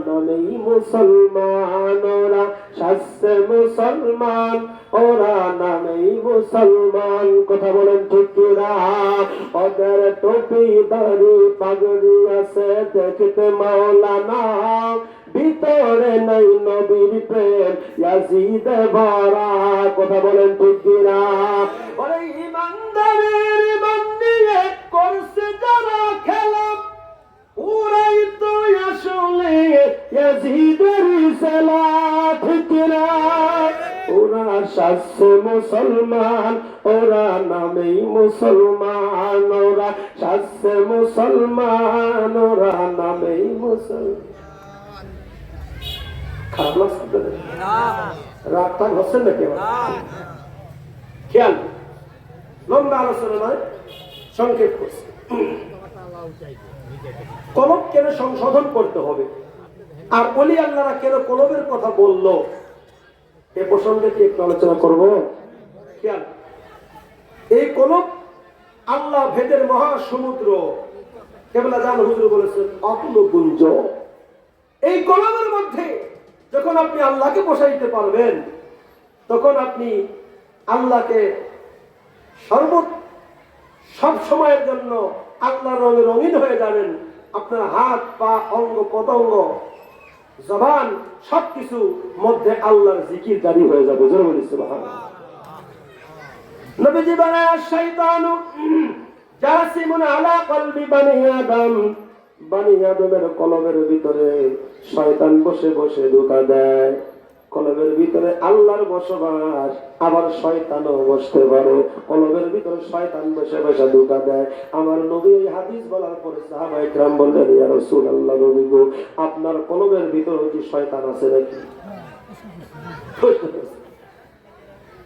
নামেই মুসলমান, ওরা সাজছে মুসলমান, ওরা নামেই মুসলমান। কথা বলেন ঠিক কিনা? ওদের টুপি দাড়ি পাগড়ি আছে দেখতে মাওলানা, ভিতরে নাই নবীর প্রেম ইয়াজিদে ভরা। কথা বলেন ঠিক কিনা? ওরে ইমানদারের ইমান নিয়ে করছে যারা খেলা, ওরাই তো আসলে ইয়াজিদের ছেলা। ঠিক কিনা? ওরা সাজছে মুসলমান, ওরা নামেই মুসলমান, ওরা সাজছে মুসলমান, ওরা নামেই মুসলমান। খারাপ লাগছে রাগটা হচ্ছে নাকি? খেয়াল, লম্বা আলোচনা নয়, সংক্ষেপ করছে। কলব কেন সংশোধন করতে হবে, আর ওলি আল্লাহরা কেন কলবের কথা বললো, এ প্রসঙ্গে কি একটু আলোচনা করব। খেয়াল, এই কলব আল্লাহ ভেদের মহাসমুদ্র, কেবলা জান হুজুর বলেছেন অতুল গুঞ্জ। এই কলবের মধ্যে যখন আপনি আল্লাহকে বসাইতে পারবেন, তখন আপনি আল্লাহকে সব সময়ের জন্য আল্লাহর রঙে রঙিন হয়ে যাবেন। আপনার হাত পা অঙ্গ প্রত্যঙ্গ জবান সবকিছু মধ্যে আল্লাহর জিকির জারি হয়ে যাবে। জোরে বলি সুবহানাল্লাহ। নবীজি বলেন শয়তানু জাসিমুন আলা কলবি বানি আদম, বানি আদমের কলবের ভিতরে শয়তান বসে বসে ধোঁকা দেয়। কলবের ভিতরে আল্লাহর বসবাস, আবার শয়তানও বসতে পারে। কলবের ভিতরে শয়তান বসে বসে ধোঁকা দেয়। আমার নবী এই হাদিস বলার পরে সাহাবায়ে কেরাম বললেন, ইয়া রাসূলুল্লাহ, নবী গো, আপনার কলবের ভিতরে কি শয়তান আছে নাকি?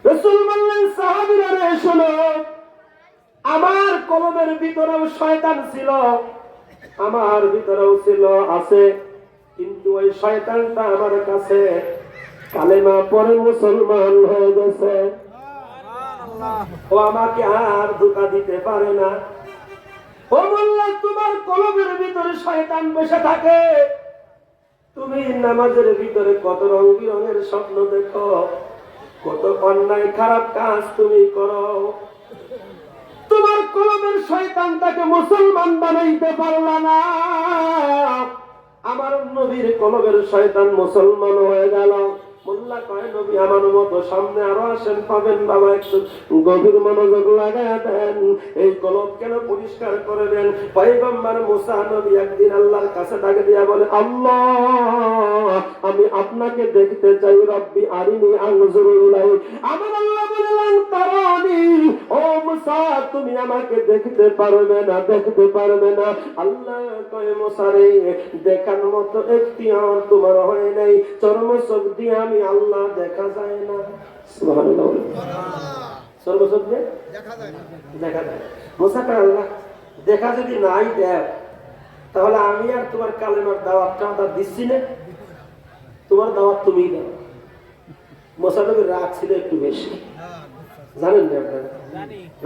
রাসূল বললেন, সাহাবীরা রে শোনো, আমার কলবের ভিতরেও শয়তান ছিল, আমার ভিতরেও ছিল, আছে, কিন্তু ওই শয়তানটা আমার কাছে কালেমা পড়ে মুসলমান হয়ে গেছে। ও আমাকে আর ধোঁকা দিতে পারে না। ও মোল্লা, তোমার কলবের ভিতরে শয়তান বসে থাকে, তুমি নামাজের ভিতরে কত রং বিরঙের স্বপ্ন দেখো, কত অন্যায় খারাপ কাজ তুমি করো, তোমার কলবের শয়তানটাকে মুসলমান বানাইতে পারলা না। আমার নবীর কলবের শয়তান মুসলমান হয়ে গেল। মোল্লা কয়, নবী আমার মতো সামনে আরো আসেন, পাবেন। বাবা একটু গভীর মনোযোগ লাগায় দেন, এই কলব কেন পরিষ্কার করে দেন। পয়গম্বর মুসা নবী একদিন আল্লাহর কাছে ডাকে দিয়া বলে, আল্লাহ, আমি আপনাকে দেখতে চাই, রব্বি আরিনি আনজুরু ইলাইহি। আমার আল্লাহ বললেন, তারানি, ও মুসা, তুমি আমাকে দেখতে পারবে না, দেখতে পারবে না। আল্লাহ কয়, মুসা রে, দেখার মতো এখতিয়ার তোমার হয় নাই, চর্মচোখ দিয়ে আমি আল্লাহ দেখা যায় না। সুবহানাল্লাহ। চর্মচোখ দিয়ে দেখা যায় না, দেখা যায়। মুসা কয়, আল্লাহ দেখা যদি নাই দেখ, তাহলে আমি আর তোমার কালেমার দাওয়াতটা দিচ্ছি না, তোমার দাওয়াত তুমিই দাও। মুসা নবীর রাগ ছিল একটু বেশি, জানেন না আপনারা?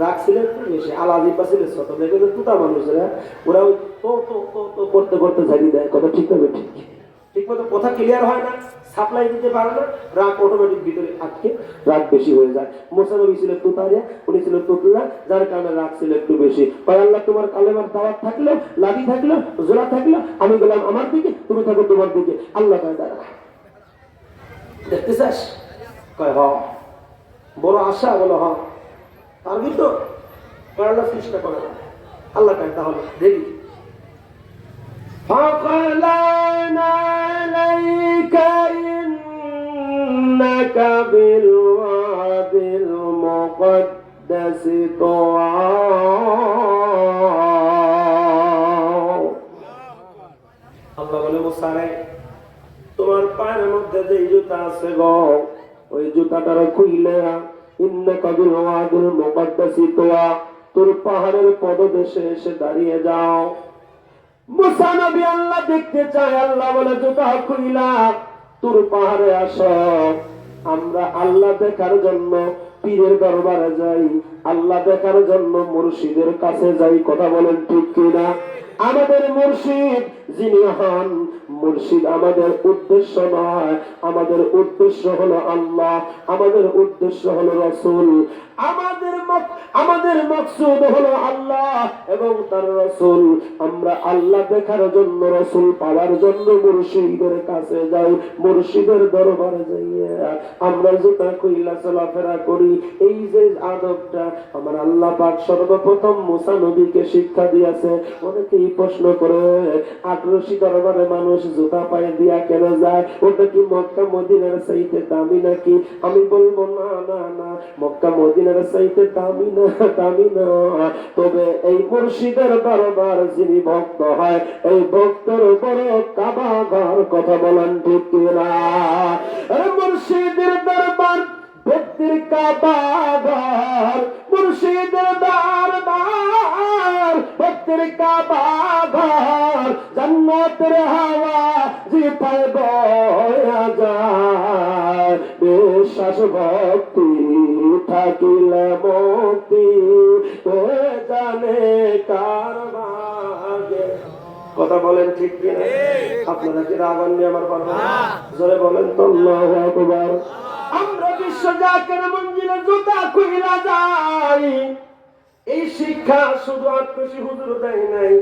রাগ ছিল একটু বেশি। আলাদিবা ছিল ছোট, দেখবেন তুতা মানুষেরা, ওরা ওই তো তো তো তো করতে করতে ঝাড়ি দেয়। কথা ঠিক হবে, ঠিক ঠিক মতো কথা ক্লিয়ার হয় না, সাপ্লাই দিতে পারে না, রাগ অটোমেটিক ভিতরে আটকে রাগ বেশি হয়ে যায়। মুসা নবী ছিল তুতারিয়া, উনি ছিল তুতলা, যার কারণে রাগ ছিল একটু বেশি। কয়, আল্লাহ তোমার কালেমার দাওয়াত থাকলো, লাগি থাকলো, জোড়া থাকলো, আমি গেলাম আমার দিকে, তুমি থাকো তোমার দিকে। আল্লাহ কয়, দাঁড়া, দেখতে চাস? কয়, হ। বড় আশা, বলো হ, পারবি তো? আল্লাহ চেষ্টা করে। আল্লাহ কয়, তাহলে দেখি। فَقَلَعْنَا عَلَيْكَ إِنَّكَ بِالْوَادِ الْمُقَدَّسِ طُوًى। আল্লাহ বলে, মুসা রে, তোমার পায়ের মধ্যে যে জুতা আছে গো, ওই জুতাটার খুইলে ইন্নাকা বিল-ওয়াদিল মুকাদ্দাসি তুওয়া, তোর পাহাড়ের পদদেশে এসে দাঁড়িয়ে যাও। মুসা নবী আল্লাহ দেখতে চায়। আল্লাহ বলে, জুতা খুইলা তোর পাহাড়ে আসো। আমরা আল্লাহ দেখার জন্য পীরের দরবারে যাই, আল্লাহ দেখার জন্য মুর্শিদের কাছে যাই। কথা বলেন ঠিক কিনা? আমাদের মুর্শিদ যিনি হন, মুর্শিদ আমাদের উদ্দেশ্য নয়, আমাদের উদ্দেশ্য হলো আল্লাহ, আমাদের উদ্দেশ্য হলো রাসূল, আমাদের মকসুদ হলো আল্লাহ এবং তার রাসূল। আমরা আল্লাহ দেখার জন্য, রাসূল পাওয়ার জন্য মুর্শিদের কাছে যাই, মুর্শিদের দরবারে যাইয়া আমরা জুতা কইলা চলাফেরা করি। এই যে আদবটা আমার আল্লাহ পাক সর্বপ্রথম মুসা নবীকে শিক্ষা দিয়েছে। অনেকেই প্রশ্ন করে, আগ্রসী দরবারে মানুষ জুতা পায়ে দিয়া কেন যায়? ওটা কি মক্কা মদিনার চাইতে দামি নাকি? আমি বলবো না না না, মক্কা মদিনার চাইতে দামি না, দামি না। তবে এই মুর্শিদের দরবার যিনি ভক্ত হয়, এই ভক্তের উপর কাবা ঘর, কথা বলেন ঠিক কিনা? মুর্শিদের দরবার ভক্তির কাবা ঘর, মুর্শিদের দরবার ভক্তির কাবা ঘর, জান্নাতের হাওয়া যে পায় বয়া যায়, বিশ্বাস ভক্তি থাকিলে মুক্তি জানে কার ভাগে। কথা বলেন ঠিক কিনা? আপনারা কি রাগান নিয়ে আমার কথা জোরে বলেন তো আল্লাহু আকবার। আমরা বিশ্ব জাকের মঞ্জিলে জুতা খুইলা যাই। এই শিক্ষা শুধু আত্মসী হুজুর দেয় নাই,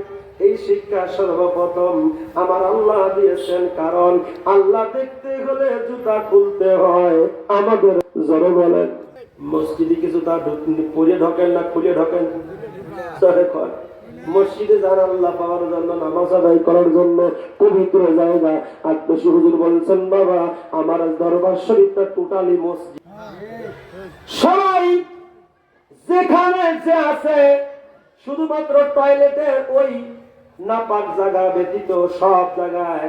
এই শিক্ষা সর্বপ্রথম আমার আল্লাহ দিয়েছেন। কারণ আল্লাহ দেখতে হলে জুতা খুলতে হয় আমাদের। জোরে বলেন, মসজিদে কি জুতা পরে ঢোকেন না খুলে ঢোকেন? জোরে কর। মসজিদে যান আল্লাহ পাওয়ার জন্য, নামাজ আদায় করার জন্য, পবিত্র জায়গা। আত্মসী হুজুর বলছেন, বাবা আমার দরবার শরীফটা টোটালি মসজিদ। সবাই যেখানে যে আছে, শুধুমাত্র টয়লেটের ওই নাপাক জায়গা ব্যতীত সব জায়গায়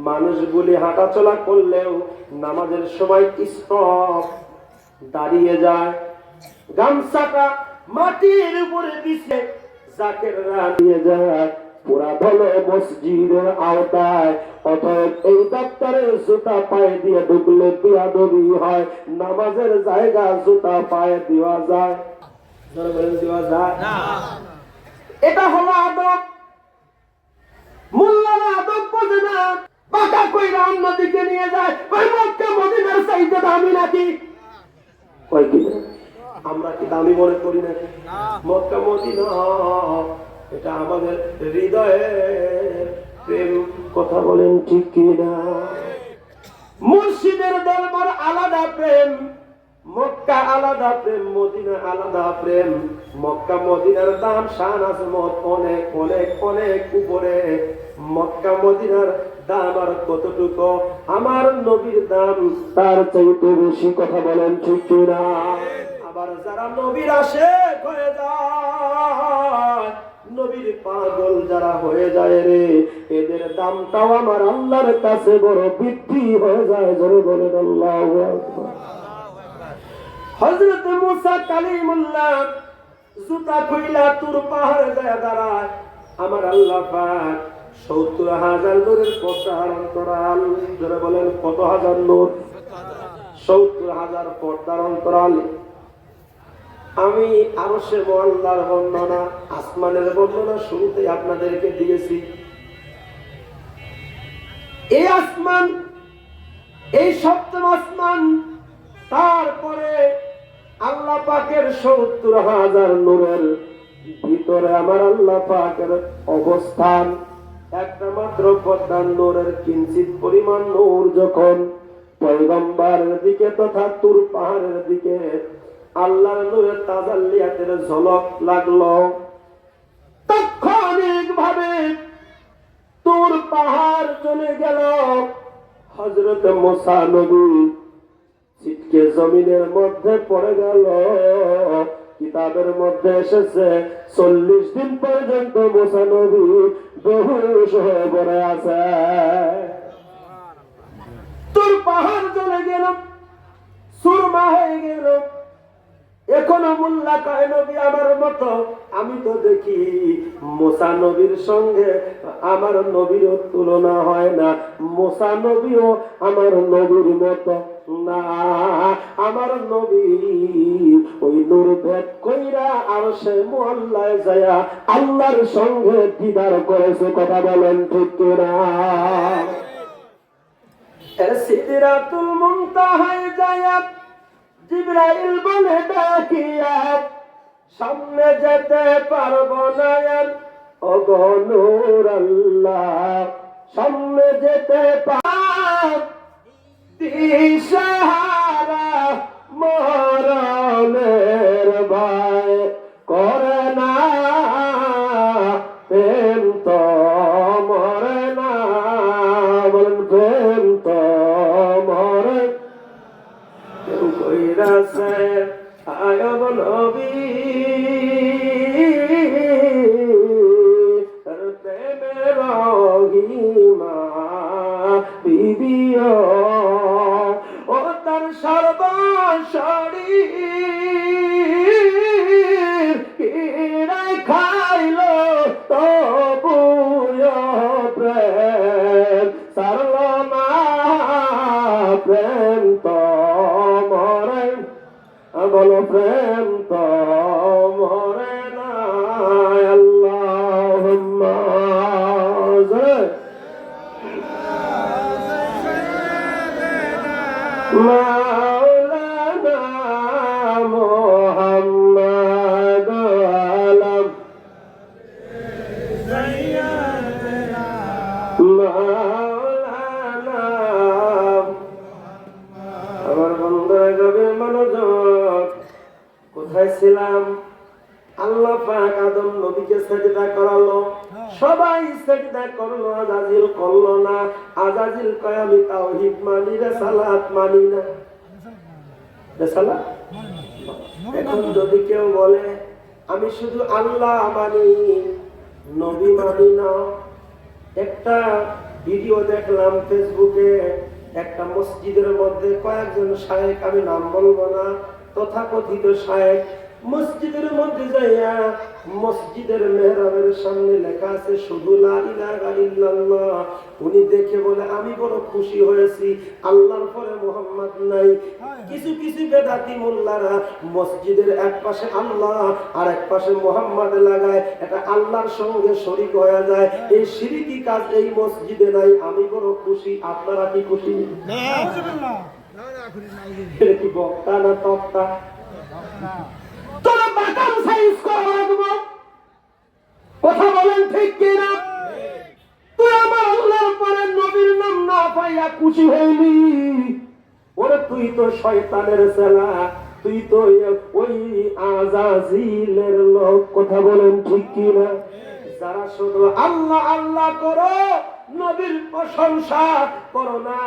মানুষগুলি হাঁটাচলা করলেও নামাজের সময় স্টপ দাঁড়িয়ে যায়, গামছাটা মাটির উপরে দিছে, জাকেররা নিয়ে যায়। পুরা বলে মসজিদের আওতায়। অতএব এই দপ্তরে জুতা পায়ে দিয়ে ঢুকলে বিয়াদবি হয়। নামাজের জায়গা জুতা পায়ে দেওয়া যায়, দেওয়া যায় না। এটা হলো আদব। মোল্লারা আদব বোঝে না, বাঁকা কইরা অন্যদিকে নিয়ে যায়। ওই মক্কা মদিনার চাইতে দামি নাকি? কই কি আমরা কি দামি মনে করি নাকি? মক্কা মদিনা এটা আমাদের হৃদয়ের প্রেম। কথা বলেন ঠিক কিনা? মুর্শিদের দরবার আলাদা প্রেম, মক্কা আলাদা প্রেম, মদিনা আলাদা প্রেম। মক্কা মদিনার দাম শান আজমত অনেক অনেক অনেক উপরে। মক্কা মদিনার দাম আর কতটুকু? আমার নবীর দাম তার চাইতে বেশি। কথা বলেন ঠিক কিনা? আবার যারা নবীর আশিক হয়ে যায়, নবীর পাগল যারা হয়ে যায় রে, এদের দামটাও আমার আল্লাহর কাছে বড় বৃদ্ধি হয়ে যায়। জোরে বলেন আল্লাহু আকবার। হযরত মুসা কালিমুল্লাহ জুতা খুইলা তুর পাহাড়ে যায় দাঁড়ায়। আমার আল্লাহ পাক ৭০,০০০ নূরের পর্দার অন্তরাল। জোরে বলেন কত হাজার নূর? ৭০,০০০ পর্দার অন্তরাল। আমি আরশে মুআল্লার বর্ণনা, আসমানের বর্ণনা শুরুতে আপনাদেরকে দিয়েছি। এই আসমান, এই সপ্তম আসমান, তারপরে আল্লাহ পাকের ৭০,০০০ নূরের ভিতরে আমার আল্লাহ পাকের অবস্থান। একটা মাত্র পর্দার নূরের কিঞ্চিত পরিমাণ নূর যখন পয়গম্বরের দিকে তথা তুর পাহাড়ের দিকে আল্লাহর নূরের তাজাল্লিয়াতের ঝলক লাগলো, তাৎক্ষণিকভাবে তুর পাহাড় চলে গেল। হযরত মুসা নবী ছিটকে জমিনের মধ্যে পড়ে গেল। কিতাবের মধ্যে এসেছে ৪০ দিন পর্যন্ত মুসা নবী বেহুশ হয়ে পড়ে আছে। তুর পাহাড় চলে গেল, সুরমা হয়ে গেল। এখনো মোল্লা কয় নবী আমার মতো। আমি তো দেখি মুসা নবীর সঙ্গে আমার নবীর তুলনা হয় না। মুসা নবীও আমার নবীর মতো। না, আমার নবী ওই নূর ভেদ কইরা আরশে মুআল্লায় যায়া আল্লাহর সঙ্গে দিদার করেছে। কথা বলেন ঠিক কিনা? সিদরাতুল মুনতাহায় যায়া জিবরাইল বলে ডাকিয়া, সামনে যেতে পারবো না ওগো নূর আল্লাহ, সামনে যেতে দিশাহারা মরণের ভয় করে না, প্রেম তো মরে না। বলেন প্রেম তো মরে কেউ কইরাছে আয়ব নবী প্রেমের রহিমা বিবিও ও তার সর্বশরীর খাইল তবু প্রেম সারল না, প্রেম তো মরে। বলো প্রেম তো মরে না। আল্লাহুম্মা মাওলানা মুহাম্মদ আলাম মাওলানা। আমার বন্ধুরা গভীর মনোযোগ, কোথায় ছিলাম? আল্লাহ পাক আদম নবীকে সিজদা করালো, সবাই সিজদা করলো, আজাজিল করলো না। আজাজিল কয় আমি তাওহীদ মানি, রিসালাত মানি না। রিসালাত এখন যদি কেউ বলে আমি শুধু আল্লাহ মানি, নবী মানি না। একটা ভিডিও দেখলাম ফেসবুকে, একটা মসজিদের মধ্যে কয়েকজন শায়েখ, আমি নাম বলবো না, তথাকথিত শায়েখ মসজিদের মধ্যে যাইয়া মসজিদের মেহরাবের সামনে লেখা আছে শুধু লা ইলাহা ইল্লাল্লাহ। উনি দেখে বলে আমি বড় খুশি হয়েছি, আল্লাহর পরে মুহাম্মদ নাই। কিছু কিছু বেদাতি মোল্লারা মসজিদের এক পাশে আল্লাহ আর এক পাশে মুহাম্মদ লাগায়, এটা আল্লাহর সঙ্গে শরীক হয়ে যায়। এই শিরকি কাজ এই মসজিদে নাই, আমি বড় খুশি। আপনারা কি খুশি? এটা কি বক্তা না তক্তা? কথা বলেন ঠিক কিনা? তুই আমার আল্লাহর পরে নবীর নাম না পাইয়া খুশি হইলি, ওরে তুই তো শয়তানের ছেলা, তুই তো ওই আজাজিলের লোক। কথা বলেন ঠিক কিনা? যারা শুধু আল্লাহ আল্লাহ করো, নবীর প্রশংসা করো না,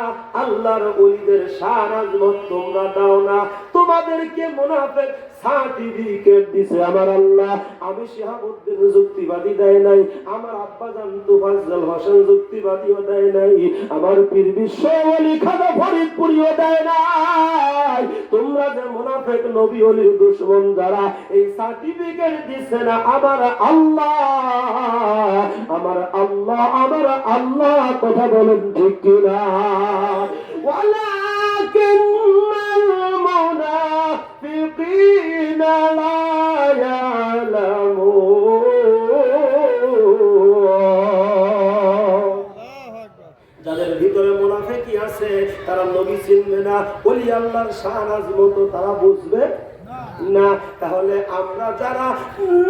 আল্লাহর ওলিদের শান আজমত তোমরা দাও না, তোমাদেরকে মুনাফিক সার্টিফিকেট দিছে আমার আল্লাহ। আমি শিহাবুদ্দিন যুক্তিবাদী দেয় নাই, আমার আব্বাজান তুফাজ্জল হোসেন যুক্তিবাদীও দেয় নাই, আমার পীর বিশ্ব ওলি খাজা ফরিদপুরিও দেয় নাই। তোমরা যে মুনাফিক নবী ওলির দুশমন যারা, এই সার্টিফিকেট দিছে না আমার আল্লাহ, আমার আল্লাহ, আমার আল্লাহ। কথা বলেন ঠিক কিনা? ওয়ালাকিন্নাল মুনাফিকিনা লা ইয়ালামুন। যাদের ভিতরে মুনাফিকি আছে তারা নবী চিনবে না, ওলি আল্লাহর শান আজমত তারা বুঝবে না। তাহলে আমরা যারা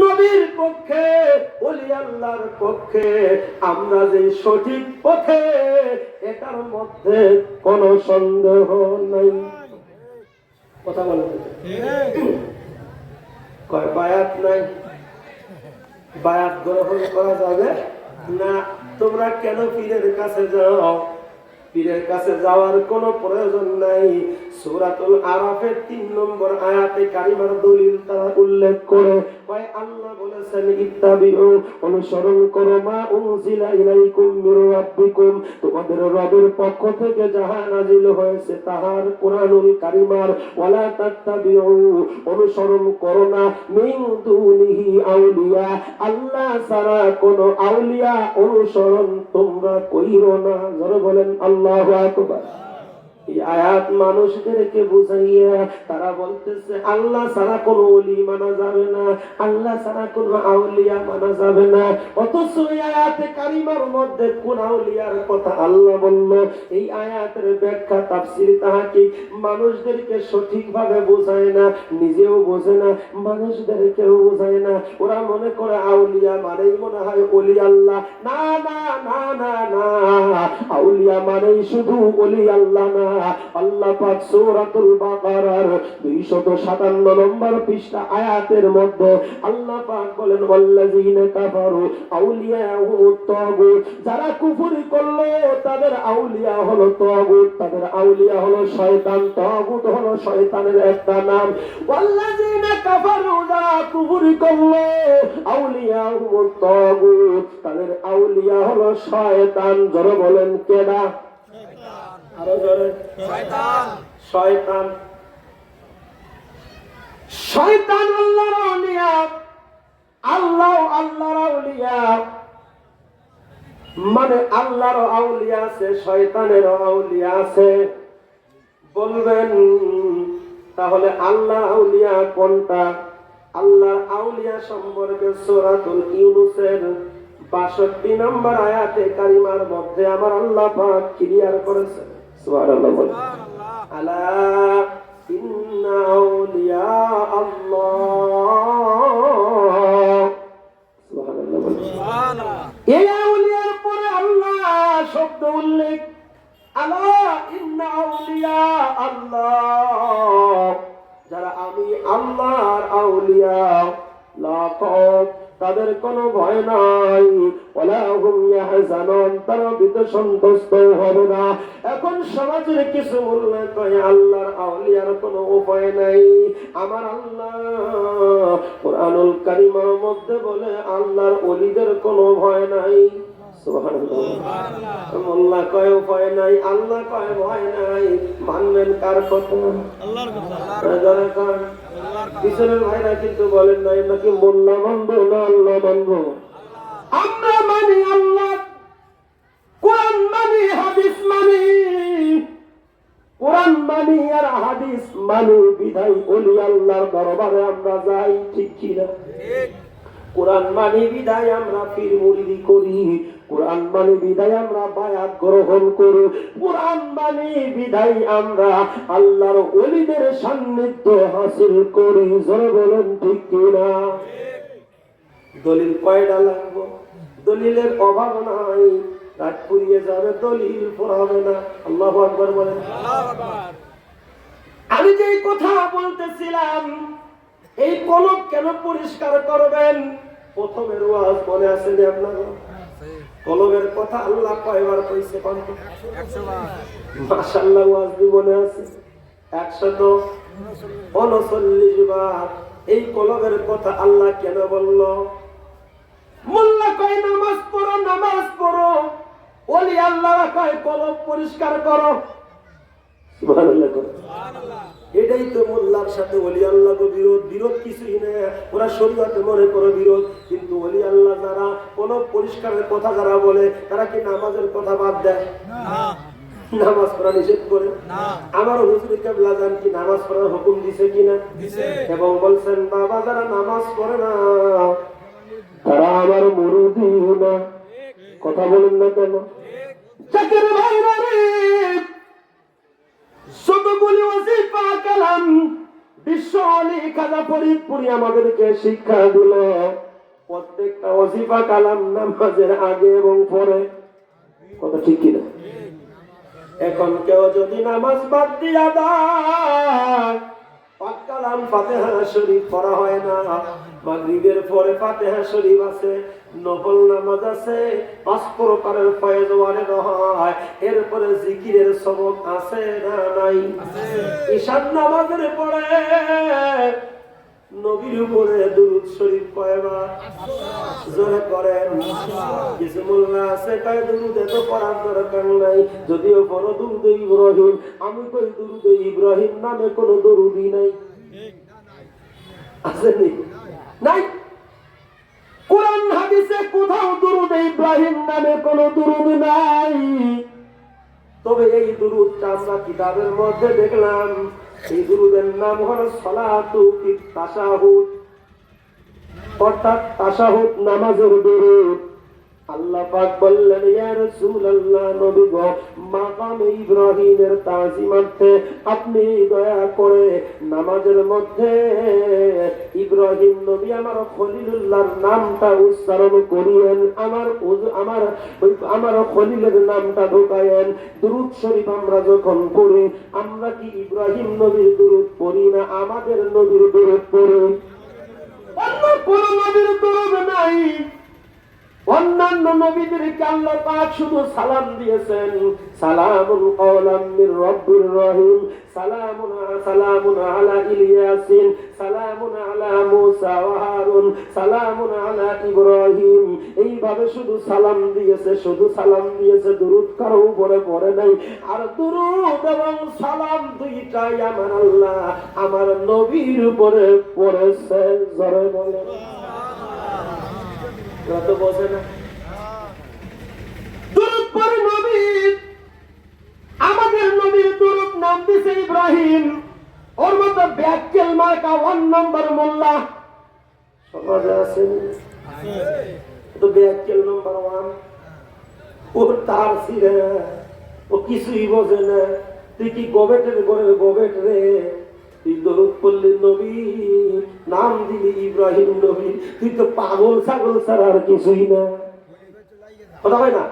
নবীর পক্ষে, ওলি আল্লাহর পক্ষে, আমরা যে সঠিক পথে, এটার মধ্যে কোনো সন্দেহ নাই। কথা বলেন কয় বায়াত নাই, বায়াত গ্রহণ করা যাবে না। তোমরা কেন পীরের কাছে যাও? পীরের কাছে যাওয়ার কোনো প্রয়োজন নাই। সূরাতুল আরাফের 3 নম্বর আয়াতে কারিমার দলিল তারা উল্লেখ করে কয় আল্লাহ বলেছেন ইত্তাবিউ, অনুসরণ করো মা উনজিলা ইলাইকুম মির রাব্বিকুম, তোমাদের রবের পক্ষ থেকে যাহা নাজিল হয়েছে তাহার কুরআনুল কারিমার। ওয়ালা তাত্তাবিউ, অনুসরণ করো না মিন দুনিহি আউলিয়া, আল্লাহ ছাড়া কোনো আউলিয়া অনুসরণ তোমরা কইরো না। যারা বলেন আল্লাহু আকবার। এই আয়াত মানুষদেরকে বুঝাইয়া তারা বলতেছে আল্লাহ ছাড়া কোনো ওলি মানা যাবে না, আল্লাহ ছাড়া কোনো আউলিয়া মানা যাবে না। অথচ এই আয়াতে কারিমার মধ্যে কোন আউলিয়ার কথা আল্লাহ বলল, এই আয়াতের ব্যাখ্যা তাফসীর তাহকিক মানুষদেরকে সঠিকভাবে বোঝায় না, নিজেও বোঝে না, মানুষদেরকেও বোঝায় না। ওরা মনে করে আউলিয়া মানেই মনে হয় ওলি আল্লাহ। না না না না না, আউলিয়া মানেই শুধু ওলি আল্লাহ না। আল্লাহ পাক সূরাতুল বাকারার 257 নম্বর পৃষ্ঠা আয়াতের মধ্যে আল্লাহ পাক বলেন ওয়াল্লাযীনা কাফারু আউলিয়াহুমুত তাগুত, যারা কুফরি করলো তাদের আউলিয়া হলো তাগুত, তাদের আউলিয়া হলো শয়তান। তাগুত হলো শয়তানের একটা নাম। ওয়াল্লাযীনা কাফারু, যারা কুফরি করলো আউলিয়াহুমুত তাগুত, তাদের আউলিয়া হলো শয়তান। জোরে বলেন কেডা? আরো জোরে। শয়তান। শয়তান, শয়তান আল্লাহর আউলিয়া, আল্লাহ আল্লাহর আউলিয়া। মানে আল্লাহর আউলিয়া আছে, শয়তানের আউলিয়া আছে। বলবেন তাহলে আল্লাহ আউলিয়া কোনটা? আল্লাহ আউলিয়া সম্পর্কে সূরাতুল ইউনূসের ৬২ নম্বর আয়াতে কারিমার মধ্যে আমার আল্লাহ পাক ক্লিয়ার করেছেন। সুবহানাল্লাহ বলেন। আলা ইন্না আউলিয়া আল্লাহ। সুবহানাল্লাহ বলেন। সুবহানাল্লাহ। এই আউলিয়ার পরে আল্লাহ শব্দ উল্লেখ। আলা ইন্না আউলিয়া আল্লাহ, যারা আমি আল্লাহর আউলিয়া, লা খাউফ, তাদের কোনো ভয় নাই, ওয়ালা হুম ইয়াহজানুন, তারা ভীত সন্ত্রস্ত হবে না। এখন সমাজের কিছু বললে কয় আল্লাহর আউলিয়ার কোনো উপায় নাই। আমার আল্লাহ কুরআনুল কারীমের মধ্যে বলে আল্লাহর ওলিদের কোনো ভয় নাই। সুবহানাল্লাহ। আল্লাহ কয় উপায় নাই, আল্লাহ কয় ভয় নাই। মানবেন কার কথা? আল্লাহর কথা। আল্লাহর কথা। পিছনের ভাইরা কিন্তু বলেন নাই নাকি মোল্লা মানবো না আল্লাহ মানবো? আমরা মানি আল্লাহ, কোরআন মানি, হাদিস মানি। কোরআন মানি আর হাদিস মানি বিধায় ওলি আল্লাহর দরবারে আমরা যাই, ঠিক কি না? ঠিক। কোরআন মানি বিধায় আমরা পীর মুরিদি করি, কোরআন মানি বিধায় আমরা বায়াত গ্রহণ করি, কোরআন মানি বিধায় আমরা আল্লাহর ওলিদের সান্নিধ্য হাসিল করি। জোরে বলেন ঠিক কিনা? দলিল কয়টা লাগবে? দলিলের অভাব নাই, রাত পুড়িয়ে যাবে, দলিল পড়াবে না। আল্লাহু আকবার বলেন। আল্লাহু আকবার। আমি যে কথা বলতেছিলাম, এই কলব কেন পরিষ্কার করবেন? প্রথমের ওয়াজ মনে আছে যে আপনার? কলবের কথা আল্লাহ কয়বার কইছে? 100 বার। মাশাআল্লাহ, ওয়াজ মনে আছে 139 বার। এই কলবের কথা আল্লাহ কেন বলল? মোল্লা কয় নামাজ পড়ো, নামাজ পড়ো। ওলি আল্লাহ কয় কলব পরিষ্কার করো। সুবহানাল্লাহ। সুবহানাল্লাহ। এটাই তো মোল্লার সাথে ওলি আল্লাহ বিরোধ। বিরোধ কিছুই না, ওরা শরীয়তে মনে করে বিরোধ। কিন্তু ওলি আল্লাহ যারা কোন পরিষ্কারের কথা যারা বলে, তারা কি নামাজের কথা বাদ দেয়? না। নামাজ পড়া নিষেধ করে না। আমার হুজুর কেবলা জান কি নামাজ পড়ার হুকুম দিছে কিনা? দিছে। এবং বলছেন বাবা যারা নামাজ পড়ে না তারা আমার মুরিদ না। কথা বলেন না কেন? জাকির ভাইরা রে, যতগুলি ওয়াজিফা কালাম বিশ্ব আলী খাজা ফরিদপুরি আমাদেরকে শিক্ষা দিল, প্রত্যেকটা ওয়াজিফা কালাম নামাজের আগে এবং পরে। কথা ঠিক কিনা? এখন কেউ যদি নামাজ বাদ দিয়া দেয়, পাক কালাম ফাতিহা শরীফ পড়া হয় না। মাগরিবের পরে ফাতিহা শরীফ আছে, নফল নামাজ আছে, 5 প্রকারের ফয়েজ ওয়ারিদ হয়। এরপরে জিকিরের সবক আছে না নাই? ঈশার নামাজের পরে নবীর উপরে দুরূদ শরীফ কয়বার? জোরে করেন। কিছু মোল্লা আছে কয় দুরূদ এত পড়ার দরকার নাই, যদিও বড় দুরূদ ইব্রাহিম। আমি কই দুরূদ ইব্রাহিম নামে কোনো দরুদই নাই। আছে নাই? কোরআন হাদিসে কোথাও দুরূদ ইব্রাহিম নামে কোনো দুরূদ নাই। তবে এই দুরূদটা আমরা কিতাবের মধ্যে দেখলাম, এই দুরূদের নাম হলো সালাতু ফিত তাশাহুদ, অর্থাৎ তাশাহুদ নামাজের দুরূদ। আল্লাহ পাক বললেন, ইয়া রাসূলুল্লাহ, নবী গো, মাকামে ইব্রাহিমের তাজিমার্থে আপনি দয়া করে নামাজের মধ্যে ইব্রাহিম নবী আমার খলিলুল্লাহর নামটা উচ্চারণ করিয়েন, আমার খলিলের নামটা ঢোকায়েন। দুরূদ শরীফ আমরা যখন পড়ি, আমরা কি ইব্রাহিম নবীর দুরূদ পড়ি না আমাদের নবীর দুরূদ পড়ি? অন্য কোন নবীর দুরূদ নাই। অন্যান্য নবীদেরকে আল্লাহ পাক শুধু সালাম দিয়েছেন, সালামুন কাওলাম মির রাব্বির রহিম, সালামুন আলা ইলিয়াসিন, সালামুন আলা মূসা ওয়া হারুন, সালামুন আলা ইব্রাহিম। এইভাবে শুধু সালাম দিয়েছে, শুধু সালাম দিয়েছে, দুরূদ কারো উপরে পড়ে নাই। আর দুরূদ এবং সালাম দুইটাই আমার আল্লাহ আমার নবীর উপরে পড়েছে। জোরে বলে যত বোঝে না। দুরূদ পড়ে নবী, আমাদের নবীর দুরূদ নাম দিয়েছে ইব্রাহিম। ওর মতো ব্যাককেল মার্কা 1 নম্বর মোল্লা সমাজে আছেন, তো ব্যাককেল নম্বর 1। ওর তার ছিঁড়ে, ও কিছুই বোঝে না। তুই কি গোবেটের ঘরের গোবেট রে? তুই দরুদ পড়লি নবী, নাম দিলি ইব্রাহিম নবী, তুই তো পাগল ছাগল ছাড়া আর কিছুই না। কথা হয় না?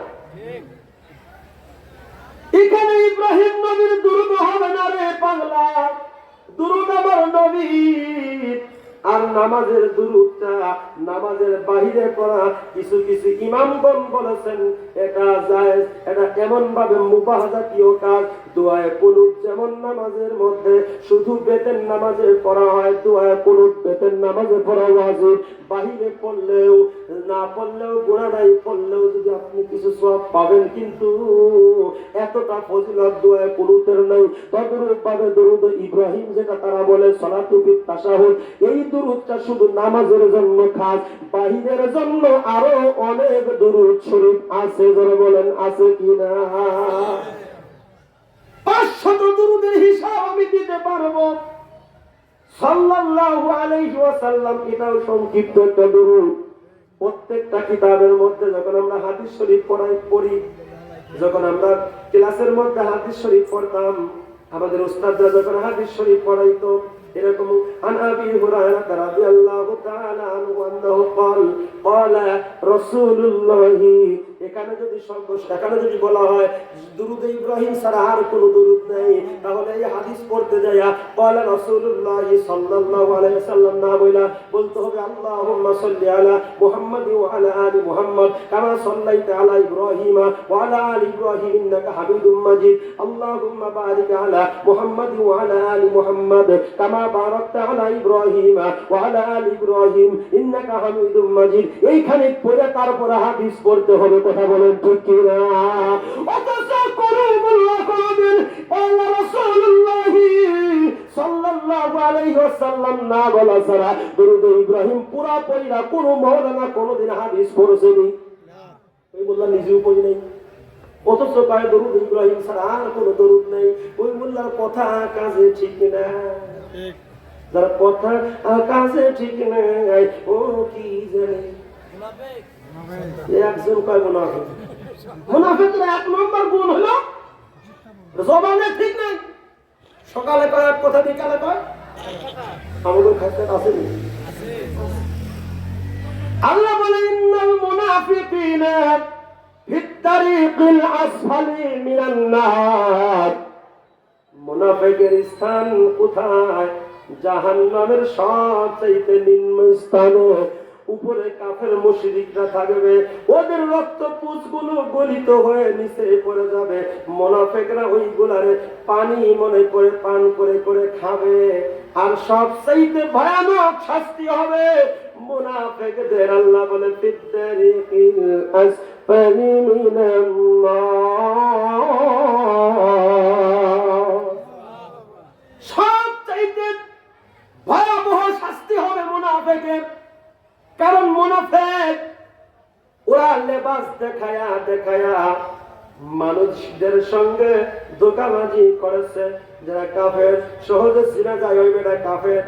এখানে ইব্রাহিম নবীর দুরূদ হবে না রে পাগলা, দুরূদ আমার নবীর। আর নামাজের দুরূদটা নামাজের বাহিরে পড়া, কিছু কিছু ইমামগণ বলেছেন এটা জায়েজ, এটা এমন ভাবে মুবাহ জাতীয় কাজ। দুআয়ে কুনুত যেমন নামাজের মধ্যে শুধু বেতের নামাজে পড়া হয়, দুআয়ে কুনুত বেতের নামাজে পড়া ওয়াজিব। বাহিরে পড়লেও না পড়লেও গুনাহ নাই, পড়লেও যদি আপনি কিছু সওয়াব পাবেন, কিন্তু এতটা ফজিলত দুআয়ে কুনুতের নাই। তদরূপ ভাবে দরুদ ইব্রাহিম যেটা তারা বলে সালাতু ফিত তাশাহুদ, এই দুরূদটা শুধু নামাজের জন্য খাস, বাহিরের জন্য আরো অনেক দুরূদ শরীফ আছে। যারা বলেন আছে কিনা? 500 দুরূদের হিসাব আমি দিতে পারবো। সাল্লাল্লাহু আলাইহি ওয়াসাল্লাম, এটাও সংক্ষিপ্ত একটা দুরূদ। প্রত্যেকটা কিতাবের মধ্যে যখন আমরা হাদিস শরীফ পড়ি, যখন আমরা ক্লাসের মধ্যে হাদিস শরীফ পড়তাম, আমাদের উস্তাদরা যখন হাদিস শরীফ পড়াইতো, এরকম আন আবি হুরায়রা রাদিয়াল্লাহু তাআলা আনহু আন্নাহু ক্বালা রাসূলুল্লাহ। এখানে যদি বলা হয় দুরূদ ইব্রাহিম ছাড়া আর কোনো দুরূদ নেই, তাহলে এই হাদিস পড়তে যায়া ক্বালা রাসূলুল্লাহ সাল্লাল্লাহু আলাইহি ওয়াসাল্লাম না বইলা বলতে হবে আল্লাহুম্মা সাল্লি আলা মুহাম্মাদ ওয়া আলা আলি মুহাম্মাদ কামা সাল্লাইতা আলা ইব্রাহিম ওয়া আলা আলি ইব্রাহিম ইন্নাকা হামিদুম মাজিদ। আল্লাহুম্মা বারিক আলা মুহাম্মাদ ওয়া আলা আলি মুহাম্মাদ কামা বারাকতা আলা ইব্রাহিম ওয়া আলা আলি ইব্রাহিম ইন্নাকা হামিদুম মাজিদ। এইখানে পড়ে তারপরে হাদিস পড়তে হবে। কথা বলেন ঠিক কি না? অথচ করিমুল্লাহ কোনদিন আল্লাহ রাসূলুল্লাহ সাল্লাল্লাহু আলাইহি ওয়াসাল্লাম না বলা ছাড়া দরুদ ইব্রাহিম পুরা পড়িরা কোন মাওলানা কোনদিন হাদিস পড়ছেনি না। ওই মোল্লা নিজেও পড়ি নাই, অথচ কয় দরুদ ইব্রাহিম ছাড়া আর কোন দরুদ নাই। ওই মোল্লার কথা কাজে ঠিক না। যারা কথা কাজে ঠিক নাই, ও কি জানে একজন কয় মুনাফিক। মুনাফিকের 1 নম্বর গুণ হলো জবানে ঠিক নাই। সকালে কয় এক কথা, বিকালে কয় আমাদের খাইতে আসেনি। আল্লাহ বলেন ইন্নাল মুনাফিকিনা ফিত তারিকিল আসফালি মিনান নার। মুনাফিকের স্থান কোথায়? জাহান্নামের সবচেয়ে নিম্ন স্থানে। উপরে কাফের মুশরিকরা থাকবে, ওদের রক্ত পুঁজগুলো গলিত হয়ে নিচে পড়ে যাবে। মুনাফিকরা ওইগুলারে পানি মনে করে পান করে করে খাবে। আর সবচাইতে ভয়ানক শাস্তি হবে মুনাফিকদের। আল্লাহ বলে ফিত্তারিকিল আসফালি মিনান নার। সবচাইতে ভয়াবহ শাস্তি হবে মুনাফিকের। কারণ মুনাফিক ওরা লেবাস দেখায়া দেখায়া মানুষদের সঙ্গে ধোঁকাবাজি করেছে। যারা কাফের সহজে চিনা যায় ওই বেটা কাফের,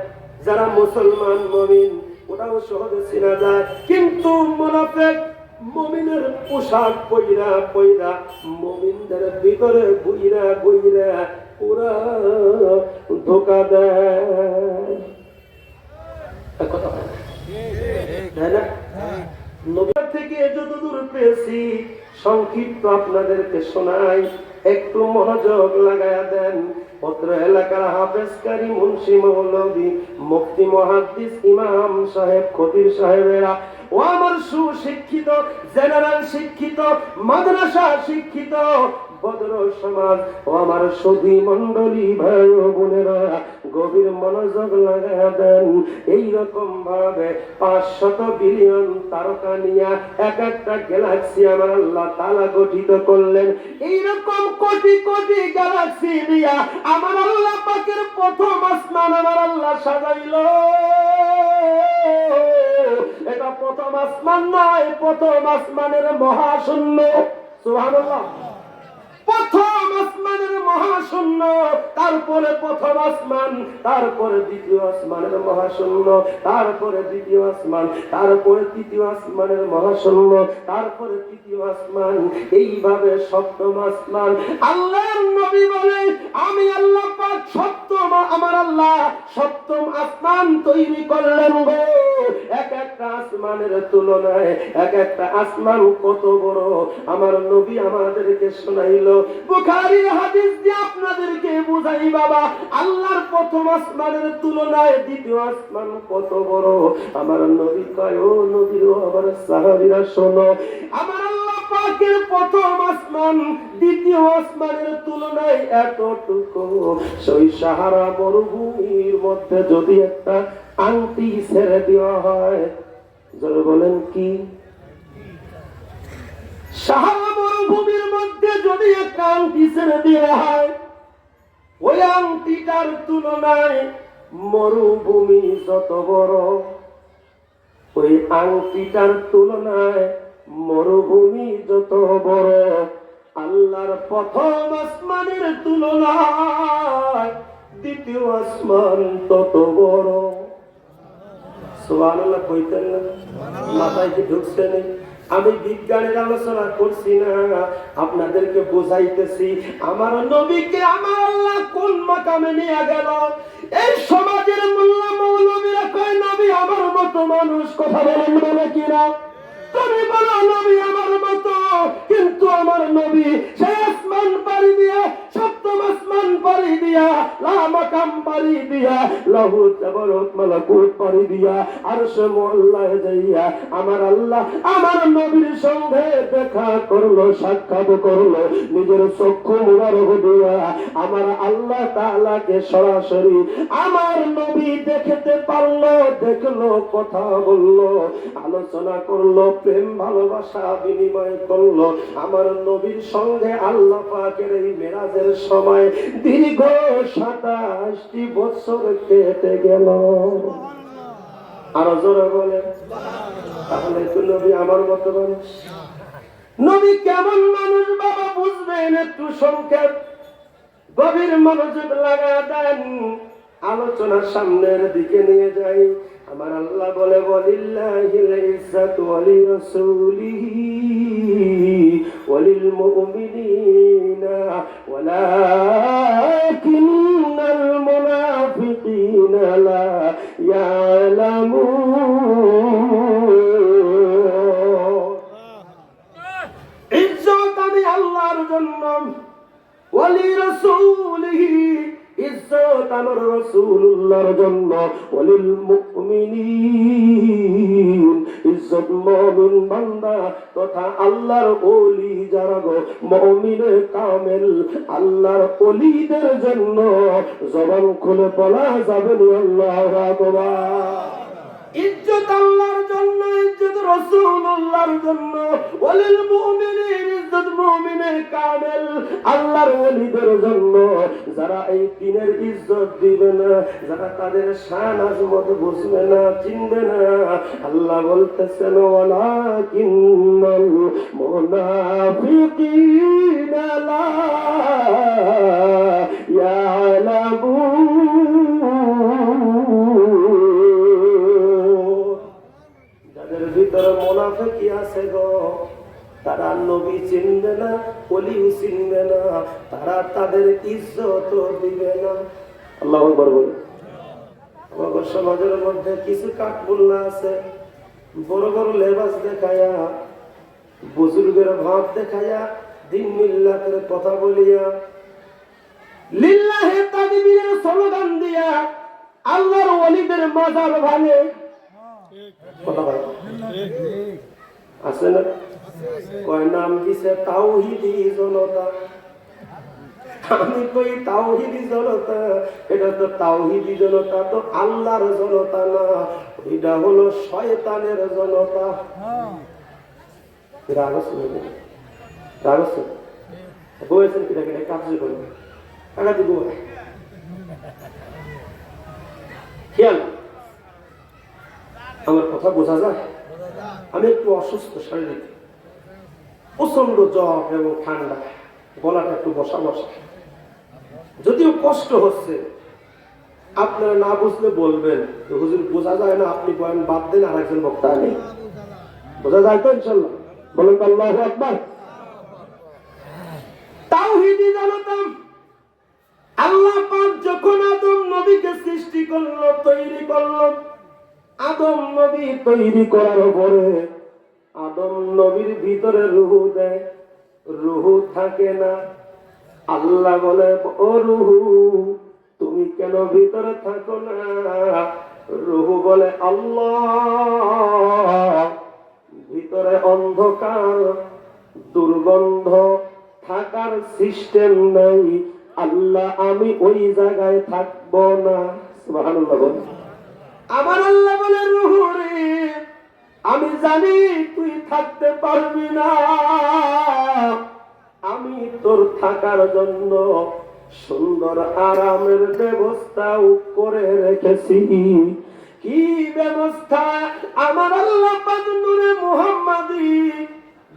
যারা মুসলমান মুমিন ওটাও সহজে চিনা যায়। কিন্তু মুনাফিক মুমিনের পোশাক পইরা পইরা মুমিনদের ভিতরে বুইরা বুইরা পুরা ধোঁকা দেয়। কথা হয় না, তাই না? নবী থেকে যতদূর পেয়েছি সংক্ষিপ্ত আপনাদেরকে শোনাই, একটু মনোযোগ লাগায়া দেন। পত্র এলাকার হাফেজ কারি মুন্সি মৌলভী মুফতি মুহাদ্দিস ইমাম সাহেব খতিব সাহেবেরা, ও আমার সুশিক্ষিত জেনারেল শিক্ষিত মাদ্রাসা শিক্ষিত বদ্র সমাজ, ও আমার সুধী মন্ডলী ভাই ও বোনেরা, গভীর মনোযোগ লাগায়া দেন। এইরকম ভাবে 500 বিলিয়ন তারকা নিয়ে এক একটা গ্যালাক্সি আমার আল্লাহ তাআলা গঠিত করলেন। এইরকম কোটি কোটি গ্যালাক্সি দিয়া আমার আল্লাহ পাকের প্রথম আসমান আমার আল্লাহ সাজাইল। এটা প্রথম আসমান নয়, প্রথম আসমানের মহাশূন্য। সুবহানাল্লাহ। প্রথম আসমানের মহাশূন্য, তারপরে প্রথম আসমান, তারপরে দ্বিতীয় আসমানের মহাশূন্য, তারপরে দ্বিতীয় আসমান, তারপরে তৃতীয় আসমানের মহাশূন্য, তারপরে তৃতীয় আসমান, এইভাবে সপ্তম আসমান। আল্লাহর নবী বলে আমি আল্লাহ পাক সপ্তম, আমার আল্লাহ সপ্তম আসমান তৈরি করলেন গো। এক একটা আসমানের তুলনায় এক একটা আসমান কত বড় আমার নবী আমাদেরকে শোনাইল। বুখারীর হাদিস দিয়ে আপনাদেরকে বুঝাই বাবা, আল্লাহর প্রথম আসমানের তুলনায় দ্বিতীয় আসমান কত বড়। আমার নবী কয়, ও নবী ও আমার সাহাবীরা শোনো, আমার আল্লাহ পাকের প্রথম আসমান দ্বিতীয় আসমানের তুলনায় এতটুকু। সেই সাহারা মরুভূমির মধ্যে যদি একটা আংটি ছেড়ে দেওয়া হয়, যারা বলেন কি, সাহারা মরুভূমির মধ্যে যদি একটা আংটি ছেড়ে দেওয়া হয়, ওই আংটিটার তুলনায় মরুভূমি যত বড়, ওই আংটিটার তুলনায় মরুভূমি যত বড়, আল্লাহর প্রথম আসমানের তুলনায় দ্বিতীয় আসমান তত বড়। সুবহানাল্লাহ কইতেন না? মাথায় কি ঢুকছে নেই? আমি বিজ্ঞানের আলোচনা করছি না, আপনাদেরকে বোঝাইতেছি আমার নবীকে আমার আল্লাহ কোন মাকামে নিয়ে গেল। এই সমাজের মোল্লা মৌলবীরা কয় নবী আমার মতো মানুষ, কথা বলেন বলে কিনা? তুমি বলো নবী আমার মতো, কিন্তু আমার নবী সেই আসমান পাড়ি দিয়া, সপ্তম আসমান পাড়ি দিয়া, লা মাকাম পাড়ি দিয়া, লাহু জাবারুত মালাকুত পাড়ি দিয়া, আরশে মুআল্লায় যাইয়া আমার আল্লাহ আমার নবীর সঙ্গে দেখা করলো, সাক্ষাৎ করলো, নিজের চক্ষু মুবারক দিয়া আমার আল্লাহ তাআলাকে সরাসরি আমার নবী দেখতে পারলো, দেখলো, কথা বললো, আলোচনা করলো, প্রেম ভালোবাসা বিনিময় করলো। আমার নবীর সঙ্গে আল্লাহ পাকের এই মেরাজের সময় দীর্ঘ 27টি বছর কেটে গেল। আরো জোরে বলে, তাহলে তো নবী আমার মতো মানুষ। নবী কেমন মানুষ বাবা বুঝবেন, একটু সংক্ষেপ গভীর মনোযোগ লাগা দেন। আলোচনার সামনের দিকে নিয়ে যাই। আমার আল্লাহ বলে, ওয়ালিল্লাহিল ইজ্জাতু ওয়ালি রাসূলিহি ওয়ালিল মুমিনিনা ওয়ালাকিন্নাল মুনাফিকিনা লা ইয়ালামুন। ইজ্জত আমি আল্লাহর জন্য, ওয়ালি রাসূলিহি ইজ্জত আমার রাসূলুল্লাহর জন্য, ওয়ালিল মুমিনিন ইজ্জত মুমিন বান্দা তথা আল্লাহর ওলি যারা গো মুমিনে কামেল আল্লাহর ওলিদের জন্য। জবান খুলে বলা যাবে না আল্লাহু আকবার। ইজ্জত আল্লাহর জন্য, ইজ্জত রাসূলুল্লাহর জন্য। ওয়ালিল মুমিনিন, ইজ্জত মুমিনের কামেল আল্লাহর ওলিদের জন্য। যারা এই দ্বীনের ইজ্জত দিবে না, যারা তাদের শান আজমত বুঝবে না, চিনবে না, আল্লাহ বলতেছেন ওয়ালাকিন্নাল মুনাফিকিনা লা ইয়ালামুন। যাদের ভিতরে মুনাফিকি আছে গো, তারা নবী চিনবে না, ওলিও চিনবে না, তারা তাদের ইজ্জত দিবে না। আল্লাহু আকবার বলে। আমাদের সমাজের মধ্যে কিছু কাঠমুল্লা আছে, বড় বড় লেবাস দেখায়া, বুজুর্গের ভাব দেখায়া, দিন মিল্লাতের কথা বলিয়া, লিল্লাহে তাকবীরের স্লোগান দিয়া আল্লাহর ওলিদের মাজার ভাঙে। কথা বলে আছে না? কয় নাম দিছে তাওহীদি জনতা। আমি কই তাওহীদি জনতা, এটা তো তাওহীদি জনতা তো আল্লাহর জনতা না, এটা হলো শয়তানের জনতা। বলেছেন কিনা কিনা কাজ করবে টাকা দিব খেয়াল। আমার কথা বোঝা যায়? আমি একটু অসুস্থ শারীরিক, প্রচন্ড জ্বর এবং ঠান্ডা, গলাটা একটু বসা বসা, যদিও কষ্ট হচ্ছে। আপনারা না বুঝলে বলবেন, হুজুর বোঝা যায় না, আপনি বলেন বাদ দেন, আর একজন বক্তা নেই। বোঝা যায় তো ইনশাল্লাহ? বলেন তো আল্লাহু আকবার। তাওহীদি জনতা। আল্লাহ পাক যখন আদম নবীকে সৃষ্টি করলো, তৈরি করলো, আদম নবী তৈরি করার পরে আদম নবীর ভিতরে রূহ দেয়, রূহ থাকে না। আল্লাহ বলে, ও রূহ তুমি কেন ভিতরে থাকো না? রূহ বলে, আল্লাহ ভিতরে অন্ধকার, দুর্গন্ধ, থাকার সিস্টেম নাই। আল্লাহ আমি ওই জায়গায় থাকবো না। সুবহানাল্লাহ বলে। আমার আল্লাহ বলে, রূহ রে আমি জানি তুই থাকতে পারবি না, আমি তোর থাকার জন্য সুন্দর আরামের ব্যবস্থাও করে রেখেছি। কি ব্যবস্থা? আমার আল্লাহ পাক নূরে মুহাম্মাদি,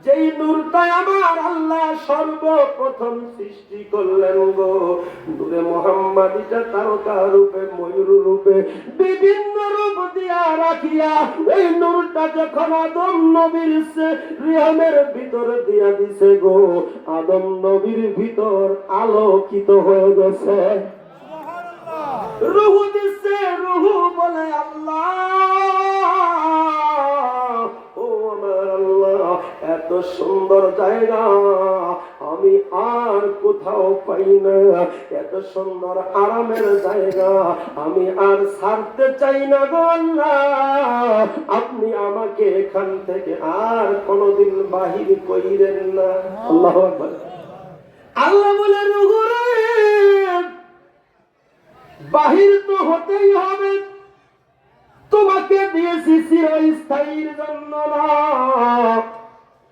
যেই নূরটা আমার আল্লাহ সর্বপ্রথম সৃষ্টি করলেন গো, নূরে মুহাম্মাদিটা তারকা রূপে, ময়ূর রূপে, বিভিন্ন রূপ দিয়া রাখিয়া এই নূরটা যখন আদম নবীর রিহামের ভিতরে দিয়া দিছে গো, আদম নবীর ভিতর আলোকিত হয়ে গেছে। রূহ দিছে, রূহ বলে, আল্লাহ ও আমার আল্লাহ, এত সুন্দর জায়গা আমি আর কোথাও পাই না, এত সুন্দর আরামের জায়গা আমি আর ছাড়তে চাই না গো আল্লাহ, আপনি আমাকে এখান থেকে আর কোনোদিন বাহির কইরেন না। আল্লাহু আকবার। আল্লাহ বলে, রূহ রে বাহির তো হতেই হবে, তোমাকে দিয়েছি চিরস্থায়ীর জন্য না,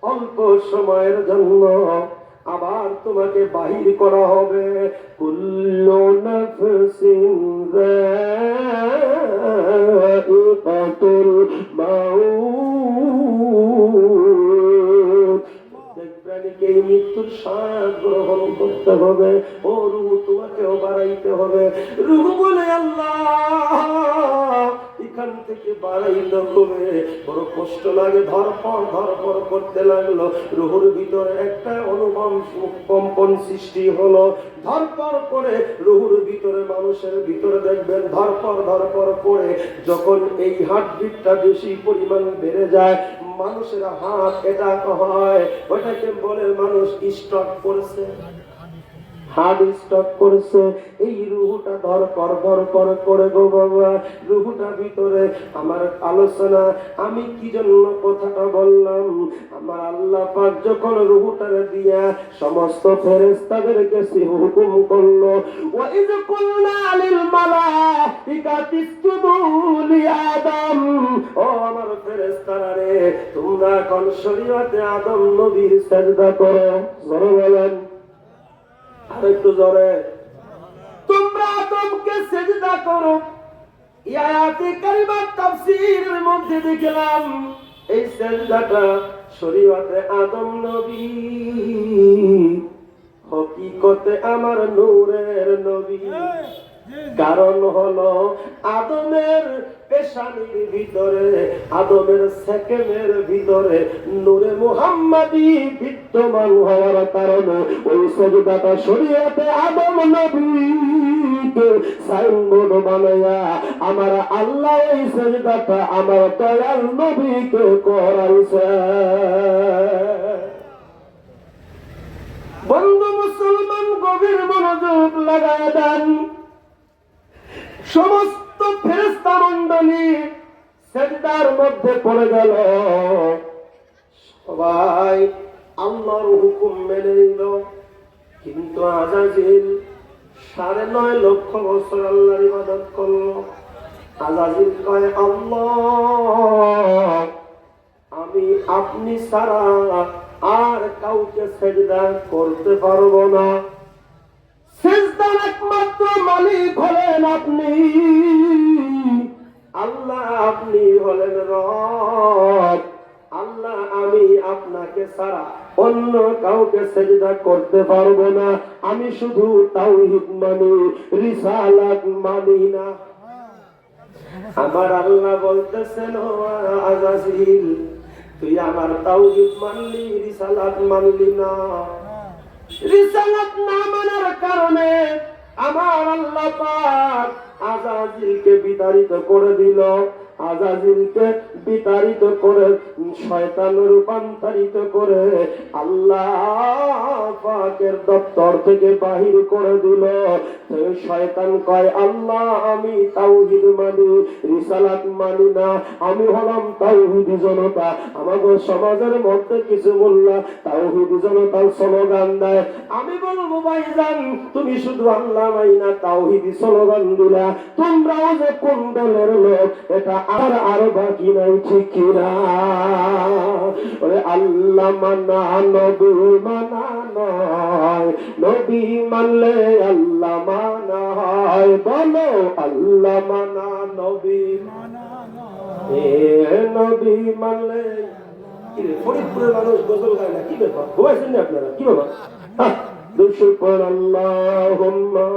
অল্প সময়ের জন্য। আবার তোমাকে বাহির করা হবে। কুল্লু নাফসিন যায়িকাতুল মাউত। প্রাণীকে এই মৃত্যুর স্বাদ গ্রহণ করতে হবে। ও রূহ তোমাকেও বাড়াইতে হবে। রূহ বলে, আল্লাহ এখান থেকে বাড়াইতে হবে। বড় কষ্ট লাগে, ধরপড় করতে লাগলো। রূহের ভিতরে একটা অনুভব কম্পন সৃষ্টি হলো। ধরপড় করে রূহের ভিতরে, মানুষের ভিতরে দেখবেন ধরপড় করে যখন এই হার্টবিটটা বেশি পরিমাণ বেড়ে যায়, মানুষের হাত এটা হয়, ওটাকে বলে মানুষ স্ট্রোক করছে। হার্ট স্টক করছে, এই রুহুটা ধর কর করে গো বাবা, রুহুটা ভিতরে আমার আলোচনা, আমি কি জন্য কথাটা বললাম, আমার আল্লাহ পাক যখন রুহুটারে দিয়া সমস্ত ফেরেশতাদেরকে সে হুকুম করলো, ওয়া ইয কুলনা লিল মালাইকাতি ইসজুদু লি আদম, ও আমার ফেরেশতারা রে, তোমরা কোন শরীয়তে আদম নবীর সিজদা করো, জোরে বলেন, আর একটু জোরে, তোমরা আদমকে সিজদা করো। এই আয়াতে কারিমার তাফসীরের মধ্যে দেখলাম এই সিজদাটা শরীয়তে আদম নবী, হকিকতে আমার নূরের নবী। কারণ হলো আদমের পেশানির ভিতরে, আদমের সেকেমের ভিতরে নূরে মুহাম্মাদি বিদ্যমান হওয়ার কারণে ওই সিজদাটা শরীয়তে আদম নবীকে সাইনবোর্ড বানায়া আমার আল্লাহ এই সিজদাটা আমার দয়াল নবীকে করাইছে। বন্ধু মুসলমান গভীর মনোযোগ লাগায় দেন, সমস্ত ফেরেশতা মণ্ডলী সিজদার মধ্যে পড়ে গেল, সবাই আল্লাহর হুকুম মেনে নিল। কিন্তু আজাজিল 9.5 লক্ষ বছর আল্লাহর ইবাদত করলো। আজাজিল কয়, আল্লাহ আমি আপনি ছাড়া আর কাউকে সিজদা করতে পারবো না, সিজদার একমাত্র মালিক হলেন আপনি, আল্লাহ আপনি হলেন রব, আল্লাহ আমি আপনাকে ছাড়া অন্য কাউকে সিজদা করতে পারবো না, আমি শুধু তাওহীদ মানি, রিসালাত মানি না। আমার আল্লাহ বলতেছেন, ও আজাজিল তুই আমার তাওহীদ মানলি, রিসালাত মানলি না। রিসালাত না মানার কারণে আমার আল্লাহ পাক আজাজিলকে বিতাড়িত করে দিল, আজাজিলকে বিতাড়িত করে শয়তান রূপান্তরিত করে আল্লাহ পাকের দপ্তর থেকে বাহির করে দিল। শয়তান কয়, আল্লাহ আমি তাওহীদ মানি, রিসালাত মানি না, আমি হলাম তাওহীদি জনতা। আমাদের সমাজের মধ্যে কিছু মোল্লা তাওহীদি জনতার স্লোগান দেয়, আমি বলবো ভাইজান তুমি শুধু আল্লাহ মাইনা তাওহীদি স্লোগান দিলা, তোমরাও যে কোন দলের লোক এটা আরো বাকি নাই, ঠিক কিনা? ওরে আল্লাহ মানা নবী মানা নয়, নবী মানলে আল্লাহ মানা হয়, বলো আল্লাহ মানা নবী মানা নয়, নবী মানলে। ফরিদপুরের মানুষ গজল গায় না, কি ব্যাপার? ঘুমাইছেন না আপনারা? কি ব্যাপার? দুশো পর আল্লাহুম্মা